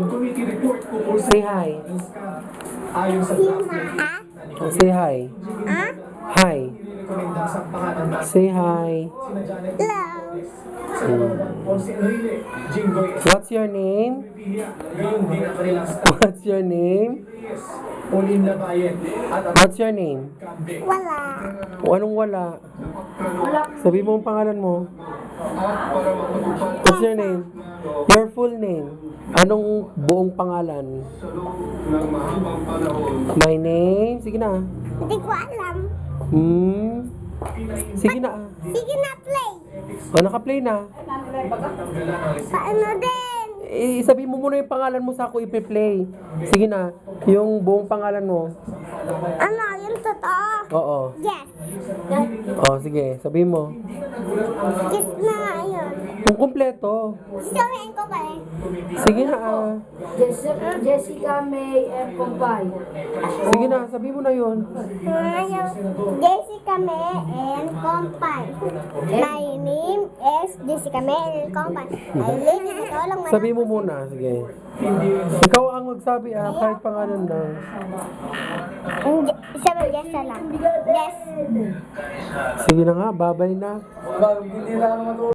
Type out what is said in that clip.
Say hi. Say hi. Hi. Say hi. What's your name? What's your name? What's your name? Wala. Anong wala? Sabi mo ang pangalan mo. What's your name? Your full name. Anong buong pangalan? My name? Sige na. Hindi ko alam. Sige na. Sige na, play. O, naka-play na. Paano din? Sabi mo muna yung pangalan mo sa ako ipe-play. Sige na. Yung buong pangalan mo. Ano, yung totoo? Oo. Yes. O, sige. Sabi mo. Kiss na nga yun. Yung kumpleto. Sabihin ko pa eh. Sige na. Jessica May and Compay. Sige na. Sabi mo na yun. Jessica May and Compay. My name is Jessica May and Compay. I live in Tolong Manang. Sabi mo muna. Sige. Ikaw ang magsabi kahit pangalan lang. Sabi, yes na lang. Yes. Sige na nga. Babay na.